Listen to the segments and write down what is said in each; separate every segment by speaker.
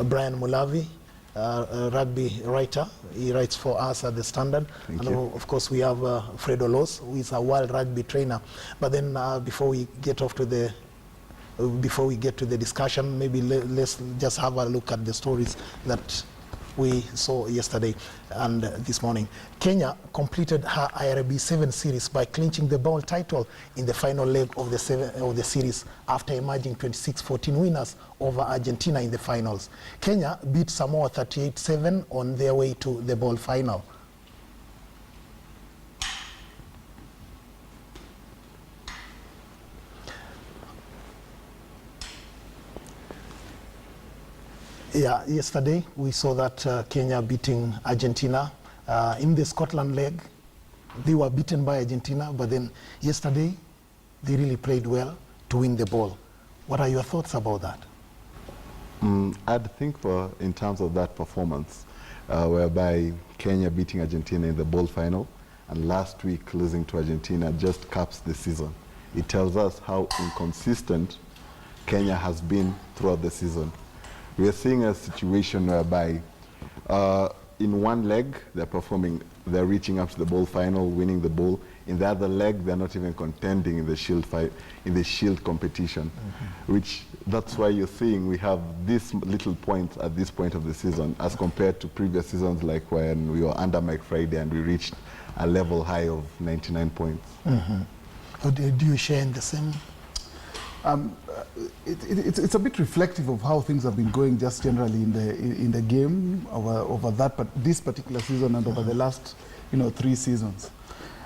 Speaker 1: Brian Mulavi, a rugby writer. He writes for us at the Standard.
Speaker 2: Thank
Speaker 1: and
Speaker 2: you.
Speaker 1: of course we have Fred Olos, who is a world rugby trainer. But then before we get to the discussion, maybe let's just have a look at the stories that we saw yesterday and this morning. Kenya completed her IRB 7 series by clinching the ball title in the final leg of the series after emerging 26-14 winners over Argentina in the finals. Kenya beat Samoa 38-7 on their way to the ball final. Yeah, yesterday we saw that Kenya beating Argentina in the Scotland leg. They were beaten by Argentina, but then yesterday they really played well to win the ball. What are your thoughts about that?
Speaker 2: I'd think in terms of that performance, whereby Kenya beating Argentina in the ball final and last week losing to Argentina just caps the season. It tells us how inconsistent Kenya has been throughout the season. We are seeing a situation whereby in one leg they're reaching up to the ball final, winning the ball. In the other leg, they're not even contending in the shield competition, which that's why you're seeing we have these little points at this point of the season as compared to previous seasons, like when we were under Mike Friday and we reached a level high of 99 points.
Speaker 1: Do you share in the same?
Speaker 3: It's a bit reflective of how things have been going just generally in the game over this particular season and over the last 3 seasons.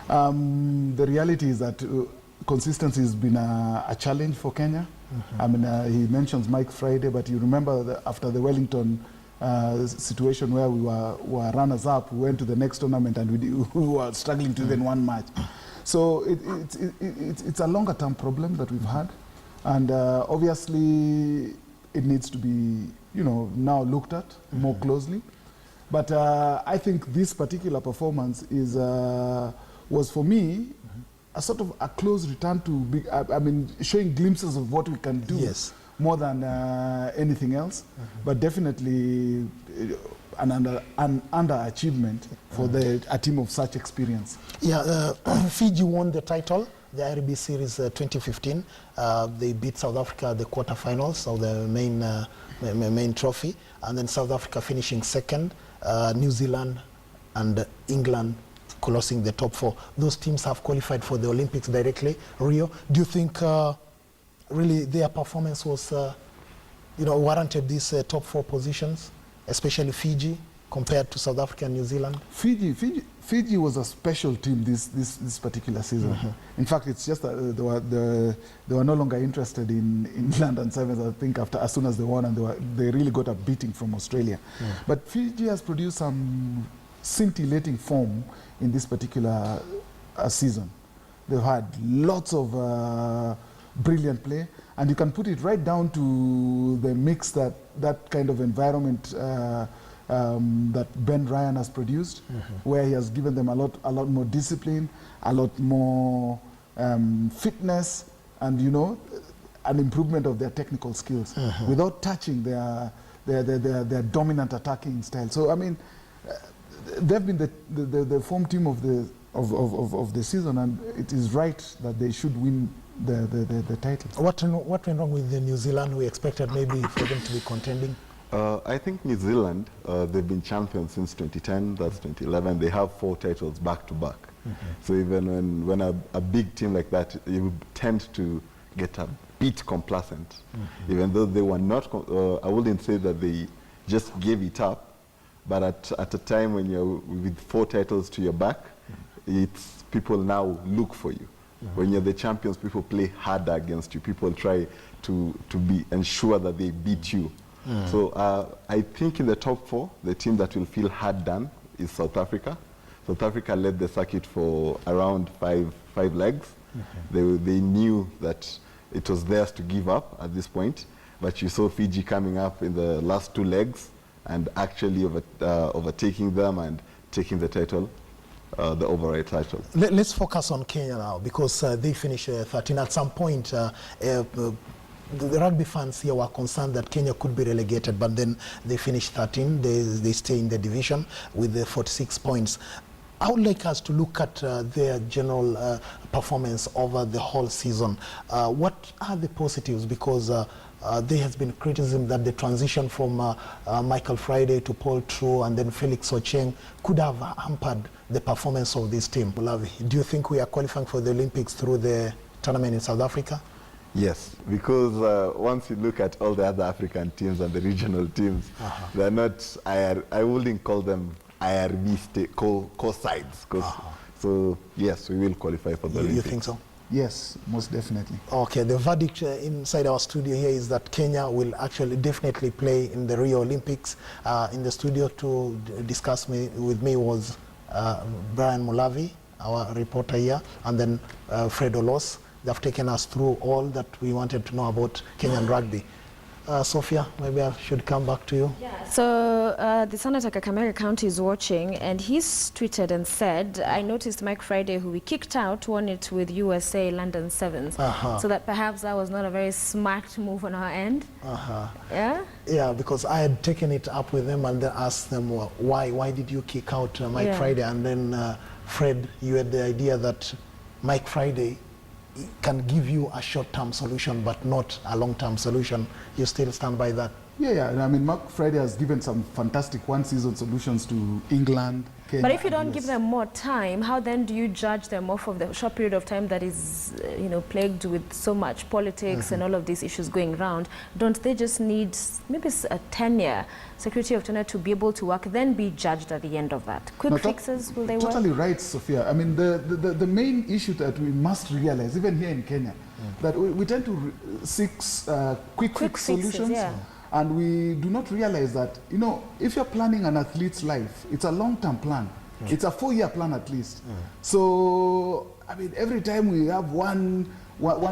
Speaker 3: The reality is that consistency has been a challenge for Kenya. I mean, he mentions Mike Friday, but you remember after the Wellington situation where we were runners-up, we went to the next tournament and we were struggling to even one match. So it's a longer-term problem that we've had. And obviously, it needs to be, now looked at more closely. But I think this particular performance was for me a sort of a close return to, showing glimpses of what we can do more than anything else. But definitely an underachievement for a team of such experience.
Speaker 1: Yeah, Fiji won the title. The IRB Series 2015, they beat South Africa at the quarterfinals of the main trophy, and then South Africa finishing second, New Zealand and England closing the top 4. Those teams have qualified for the Olympics directly. Rio, do you think really their performance was, warranted these top 4 positions, especially Fiji compared to South Africa and New Zealand?
Speaker 3: Fiji was a special team this particular season. In fact, it's just that they were no longer interested in London Sevens, I think, as soon as they won, and they really got a beating from Australia. But Fiji has produced some scintillating form in this particular season. They've had lots of brilliant play, and you can put it right down to the mix that kind of environment that Ben Ryan has produced, where he has given them a lot more discipline, a lot more fitness, and an improvement of their technical skills without touching their dominant attacking style. So I mean, they've been the form team of the season, and it is right that they should win the title.
Speaker 1: What went wrong with the New Zealand? We expected maybe for them to be contending.
Speaker 2: I think New Zealand, they've been champions since 2010, that's 2011. They have 4 titles back to back. So even when a big team like that, you tend to get a bit complacent. Even though they were not, I wouldn't say that they just gave it up, but at a time when you're with 4 titles to your back, it's people now look for you. When you're the champions, people play harder against you. People try to ensure that they beat you. So I think in the top 4, the team that will feel hard done is South Africa. South Africa led the circuit for around five legs. They knew that it was theirs to give up at this point, but you saw Fiji coming up in the last 2 legs and actually overtaking them and taking the title, the overall title.
Speaker 1: Let's focus on Kenya now, because they finished 13. At some point, the rugby fans here were concerned that Kenya could be relegated, but then they finished 13. They stay in the division with the 46 points. I would like us to look at their general performance over the whole season. What are the positives? Because there has been criticism that the transition from Michael Friday to Paul True and then Felix Ocheng could have hampered the performance of this team. Mulavi, do you think we are qualifying for the Olympics through the tournament in South Africa?
Speaker 2: Yes, because once you look at all the other African teams and the regional teams, they're not, I wouldn't call them IRB co-sides. So, yes, we will qualify for the Olympics.
Speaker 1: You think so?
Speaker 3: Yes, most definitely.
Speaker 1: Okay, the verdict inside our studio here is that Kenya will actually definitely play in the Rio Olympics. In the studio to discuss with me was Brian Mulavi, our reporter here, and then Fred Olos. They've taken us through all that we wanted to know about Kenyan rugby. Sophia, maybe I should come back to you.
Speaker 4: Yeah. So the Senator Kakamega County is watching, and he's tweeted and said, I noticed Mike Friday, who we kicked out, won it with USA London Sevens. So that perhaps that was not a very smart move on our end. Yeah?
Speaker 1: Yeah, because I had taken it up with them and then asked them, well, why did you kick out Mike Friday? And then Fred, you had the idea that Mike Friday can give you a short-term solution but not a long-term solution. You still stand by that?
Speaker 3: Yeah. And I mean, Mark Friday has given some fantastic one-season solutions to England, Kenya.
Speaker 4: But if you don't give them more time, how then do you judge them off of the short period of time that is, plagued with so much politics and all of these issues going around? Don't they just need maybe a tenure, security of tenure, to be able to work, then be judged at the end of that? Quick fixes, will they work?
Speaker 3: Totally right, Sophia. I mean, the main issue that we must realize, even here in Kenya, that we tend to seek quick fix
Speaker 4: fixes,
Speaker 3: solutions. And we do not realize that, if you're planning an athlete's life, it's a long-term plan. It's a 4-year plan at least. So, I mean, every time we have one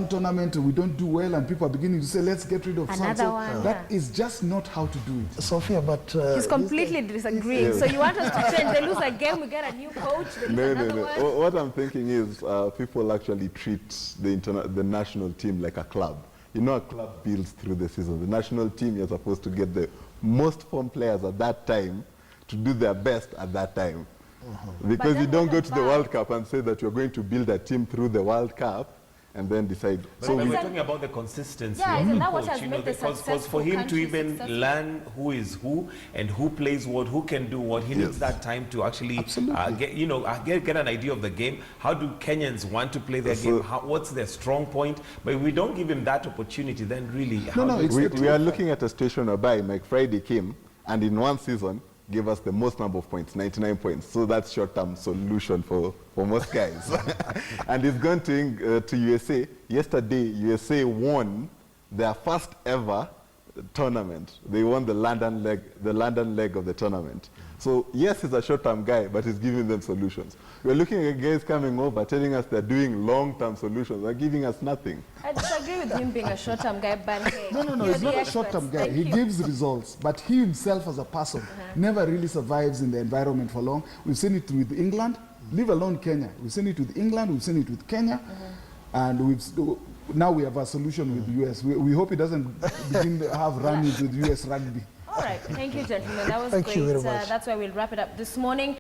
Speaker 3: tournament we don't do well and people are beginning to say, let's get rid of
Speaker 4: another one.
Speaker 3: That is just not how to do it.
Speaker 1: Sophia, but...
Speaker 4: He's completely disagreeing. So you want us to change? They lose a game, we get a new coach, they lose another one?
Speaker 2: What I'm thinking is people actually treat the national team like a club. A club builds through the season. The national team, you're supposed to get the most form players at that time to do their best at that time. Because you don't go to the World Cup and say that you're going to build a team through the World Cup and then decide.
Speaker 5: So we're talking about the consistency
Speaker 4: of
Speaker 5: the
Speaker 4: that
Speaker 5: coach,
Speaker 4: what has made the
Speaker 5: because for him to even learn who is who and who plays what, who can do what, he needs that time to actually get an idea of the game. How do Kenyans want to play their game? What's their strong point? But if we don't give him that opportunity, then really...
Speaker 2: We are looking at a situation whereby Mike Friday came and in one season gave us the most number of points, 99 points. So that's short-term solution for most guys. And he's gone to USA. Yesterday, USA won their first ever tournament. They won the London leg of the tournament. So yes, he's a short-term guy, but he's giving them solutions. We're looking at guys coming over, telling us they're doing long-term solutions. They're giving us nothing.
Speaker 4: I disagree with him being a short-term guy, but hey,
Speaker 3: no, he's not a short-term guy. He gives results, but he himself as a person never really survives in the environment for long. We've seen it with England, leave alone Kenya. We've seen it with England, we've seen it with Kenya, and now we have a solution with the US. We hope he doesn't begin to have run-ins with US rugby.
Speaker 4: All right, thank you, gentlemen. That was
Speaker 1: Thank
Speaker 4: great.
Speaker 1: you very much.
Speaker 4: That's why we'll wrap it up this morning.